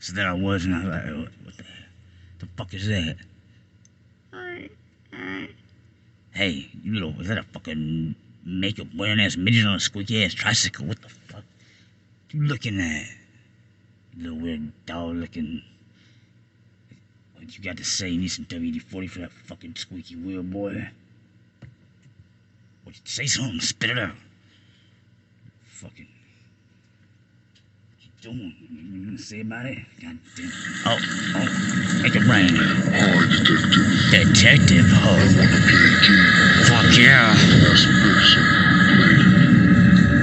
So there I was, and I was like, what the fuck is that? Hey, you little, is that a fucking makeup wearing ass midget on a squeaky ass tricycle? What the fuck? You looking at? Little weird dog looking. What you got to say? You need some WD-40 for that fucking squeaky wheel, boy. What, say something, spit it out. Fucking. What you doing? You gonna say about it? God damn. Oh, make it rain. Hi, detective. Detective, I want to play a game. Fuck yeah. Last person played.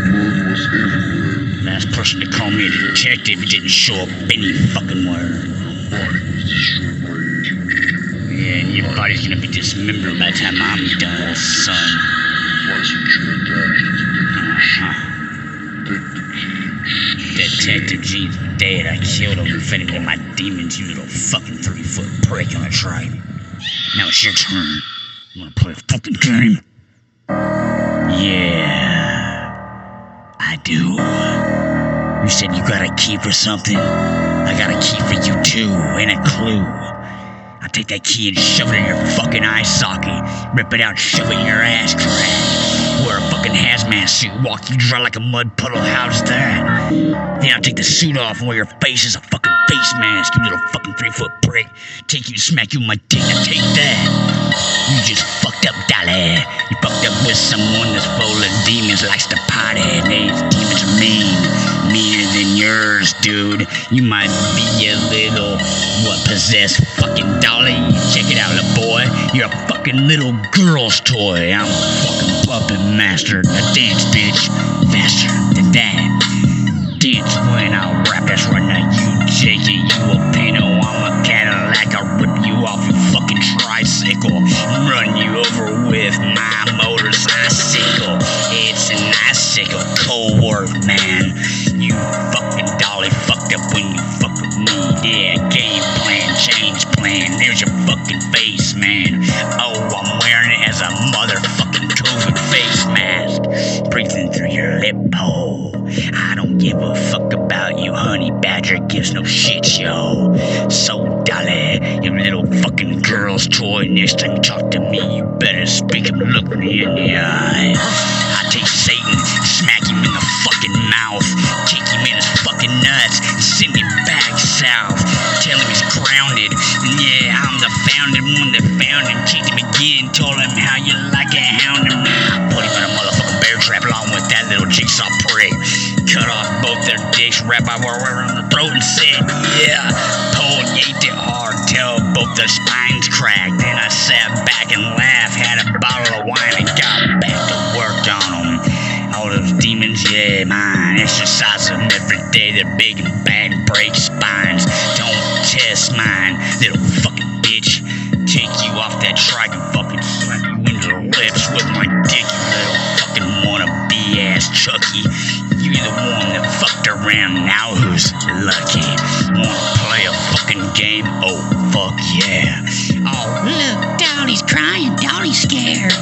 Blood was everywhere. Last person to call me a detective didn't show up any fucking word. Your body was destroyed by execution. Yeah, and your body's gonna be dismembered by the time I'm done, son. Why switch your actions to Detective G's dead. I killed him and fed him to my demons, you little fucking 3-foot prick on a trike. Now it's your turn. You wanna play a fucking game? Yeah, I do. You said you got a key for something? I got a key for you too, and a clue. I'll take that key and shove it in your fucking eye socket. Rip it out, shove it in your ass crack. Wear a fucking hazmat suit, walk you dry like a mud puddle, how's that? Then I'll take the suit off and wear your face as a fucking face mask, you little fucking 3-foot prick. Take you, smack you with my dick, now take that. You just fucked up, Dolly. You fucked up with someone that's full of demons, likes to party, and these demons are meaner than yours, dude. You might be a little, possessed fucking Dolly. Check it out, little boy. You're a fucking little girl's toy. I'm a fucking puppet master. Now dance, bitch. Faster than that. Dance when I'll rap. That's right now. You take it. You a Pinto. I'm a Cadillac. I'll rip you off your fucking tricycle. Run you over with my motorcycle. It's an icicle. Cold work, man. You fucking Dolly fucked up when you fucked with me. Yeah, game plan, change plan. There's your fucking face, man. Oh, I'm wearing it as a motherfucking COVID face mask. Breathing through your lip hole. I don't give a fuck about you, honey badger. Gives no shit, yo. So, Dolly, you little fucking girl's toy. Next time you talk to me, you better speak and look me in the eye. I take Satan, smack him in the fucking mouth, kick him in his fucking nuts, and send him back south. Tell him he's grounded. Yeah, I'm the founded one that found him. Kicked him again, told him how you like a hound him. I put him in a motherfucking bear trap along with that little jigsaw prick. Cut off both their dicks, wrap my wire around the throat and said, yeah. Pulled, yanked it hard till both their spines cracked. Then I sat back and laughed, had a bottle of wine and got back to work on them. All those demons, yeah, mine. Exercise them every day. They're big and bad and break spines. Don't test mine, little fucking bitch. Take you off that trike and fucking slap you into the lips with my dick, you little fucking wannabe ass Chucky. You the one that fucked around, now who's lucky? Wanna play a fucking game? Oh, fuck yeah. Oh, look, Dolly's crying, Dolly's scared.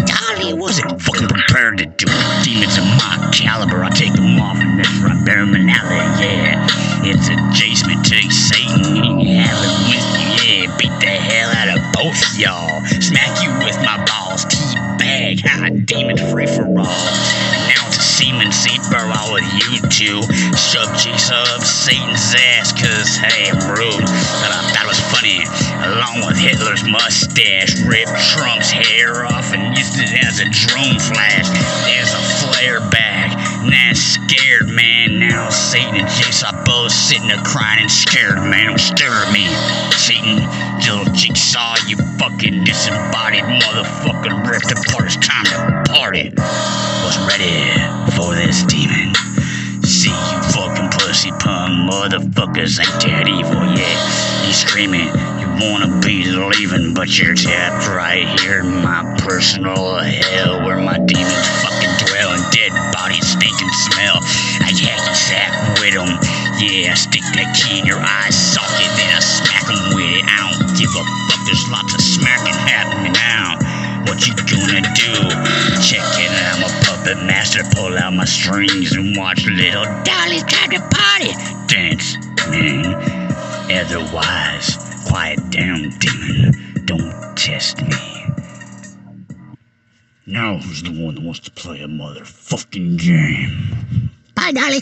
Dolly wasn't fucking prepared to do it. Demons of my caliber, I take them off and that's right, bury them in alley, yeah. It's adjacent to Satan, have it with you, yeah. Beat the hell out of both y'all. Smack you with my balls, teabag, ha, demon free for all. Now it's a semen seat for all of you two. Shove Jigsaw up Satan's ass, cause hey, I'm rude. But I thought it was funny, along with Hitler's mustache. Ripped Trump's hair off and used it as a drone flash. There's a flare back, now scared, man. Now Satan and Jigsaw both sitting there crying and scared, man. Don't stare at me, Satan. Little Jigsaw, you fucking disembodied motherfucking ripped apart. It's time to party. Was ready for this demon. See, you fucking pussy punk motherfuckers ain't that evil yet. You screaming, you wanna be leaving, but you're trapped right here in my personal hell where my demons fucking dwell and dead bodies stink and smell. I hacky sack with them. Yeah, I stick that key in your eye socket, then I smack them with it. I don't give a fuck, there's lots of smacking happening now. What you gonna do? Check it out, I'm a puppet master. Pull out my strings and watch little Dolly's time to party. Dance, man. otherwise. Quiet down, demon. Don't test me. Now who's the one that wants to play a motherfucking game? Bye, Dolly.